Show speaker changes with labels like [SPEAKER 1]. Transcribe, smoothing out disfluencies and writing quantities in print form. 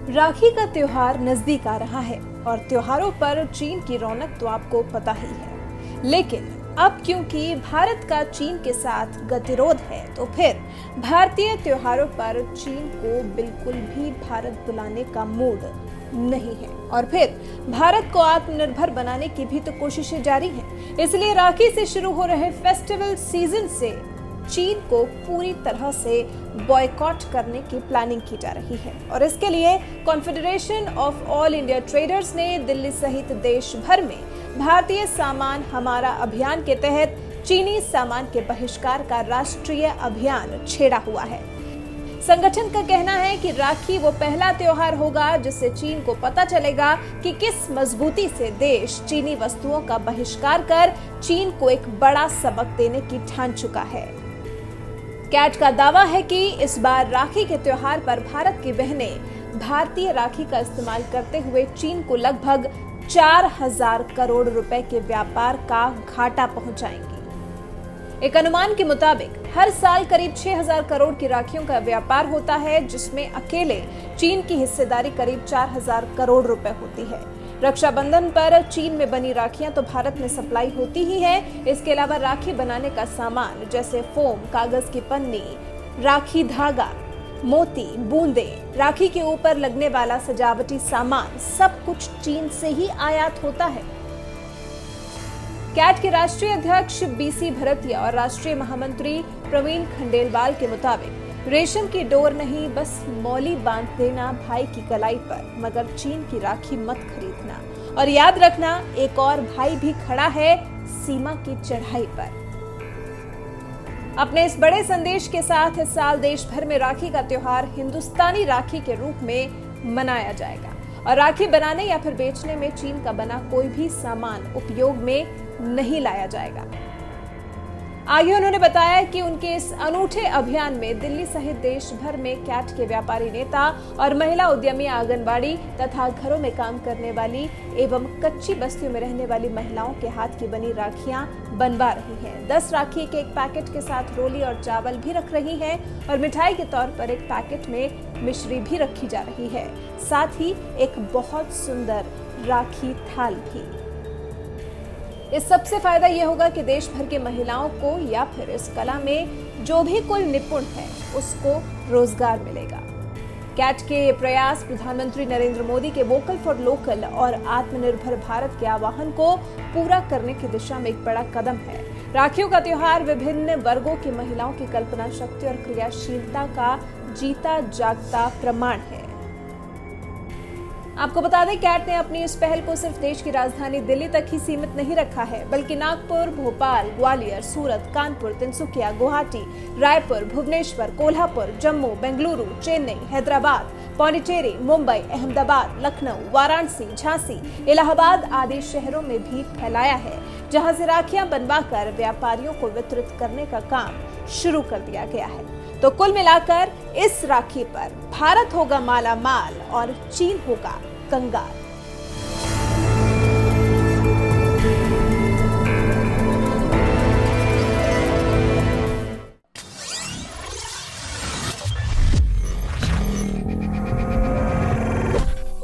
[SPEAKER 1] राखी का त्योहार नजदीक आ रहा है और त्योहारों पर चीन की रौनक तो आपको पता ही है। लेकिन अब क्योंकि भारत का चीन के साथ गतिरोध है, तो फिर भारतीय त्योहारों पर चीन को बिल्कुल भी भारत बुलाने का मूड नहीं है और फिर भारत को आत्मनिर्भर बनाने की भी तो कोशिशें जारी हैं। इसलिए राखी से शुरू हो रहे फेस्टिवल सीजन से चीन को पूरी तरह से बॉयकॉट करने की प्लानिंग की जा रही है और इसके लिए confederation of all India traders ने दिल्ली सहित देश भर में भारतीय सामान हमारा अभियान के तहत चीनी सामान के बहिष्कार का राष्ट्रीय अभियान छेड़ा हुआ है। संगठन का कहना है कि राखी वो पहला त्योहार होगा जिससे चीन को पता चलेगा कि किस मजबूती से देश चीनी वस्तुओं का बहिष्कार कर चीन को एक बड़ा सबक देने की ठान चुका है। कैट का दावा है कि इस बार राखी के त्योहार पर भारत की बहनें भारतीय राखी का इस्तेमाल करते हुए चीन को लगभग 4000 करोड़ रुपए के व्यापार का घाटा पहुंचाएंगी। एक अनुमान के मुताबिक हर साल करीब 6000 करोड़ की राखियों का व्यापार होता है, जिसमें अकेले चीन की हिस्सेदारी करीब 4000 करोड़ रुपए होती है। रक्षाबंधन पर चीन में बनी राखियां तो भारत में सप्लाई होती ही है। इसके अलावा राखी बनाने का सामान जैसे फोम, कागज की पन्नी, राखी धागा, मोती, बूंदे, राखी के ऊपर लगने वाला सजावटी सामान, सब कुछ चीन से ही आयात होता है। कैट के राष्ट्रीय अध्यक्ष बीसी भरतिया और राष्ट्रीय महामंत्री प्रवीण खंडेलवाल के मुताबिक रेशम की डोर नहीं, बस मौली बांध देना भाई की कलाई पर, मगर चीन की राखी मत खरीदना। और याद रखना, एक और भाई भी खड़ा है सीमा की चढ़ाई पर। अपने इस बड़े संदेश के साथ इस साल देश भर में राखी का त्योहार हिंदुस्तानी राखी के रूप में मनाया जाएगा और राखी बनाने या फिर बेचने में चीन का बना कोई भी सामान उपयोग में नहीं लाया जाएगा। आगे उन्होंने बताया कि उनके इस अनूठे अभियान में दिल्ली सहित देश भर में कैट के व्यापारी नेता और महिला उद्यमी, आंगनबाड़ी तथा घरों में काम करने वाली एवं कच्ची बस्तियों में रहने वाली महिलाओं के हाथ की बनी राखियां बनवा रही हैं। 10 राखी के एक पैकेट के साथ रोली और चावल भी रख रही हैं और मिठाई के तौर पर एक पैकेट में मिश्री भी रखी जा रही है, साथ ही एक बहुत सुंदर राखी थाल भी। इस सबसे फायदा यह होगा कि देश भर के महिलाओं को या फिर इस कला में जो भी कोई निपुण है उसको रोजगार मिलेगा। कैट के ये प्रयास प्रधानमंत्री नरेंद्र मोदी के वोकल फॉर लोकल और आत्मनिर्भर भारत के आह्वान को पूरा करने की दिशा में एक बड़ा कदम है। राखियों का त्योहार विभिन्न वर्गों की महिलाओं की कल्पना शक्ति और क्रियाशीलता का जीता जागता प्रमाण है। आपको बता दें, कैट ने अपनी इस पहल को सिर्फ देश की राजधानी दिल्ली तक ही सीमित नहीं रखा है, बल्कि नागपुर, भोपाल, ग्वालियर, सूरत, कानपुर, तिनसुकिया, गुवाहाटी, रायपुर, भुवनेश्वर, कोल्हापुर, जम्मू, बेंगलुरु, चेन्नई, हैदराबाद, पौंडीचेरी, मुंबई, अहमदाबाद, लखनऊ, वाराणसी, झांसी, इलाहाबाद आदि शहरों में भी फैलाया है, जहां से राखियां बनवाकर व्यापारियों को वितरित करने का काम शुरू कर दिया गया है। तो कुल मिलाकर इस राखी पर भारत होगा माला माल और चीन होगा कंगाल।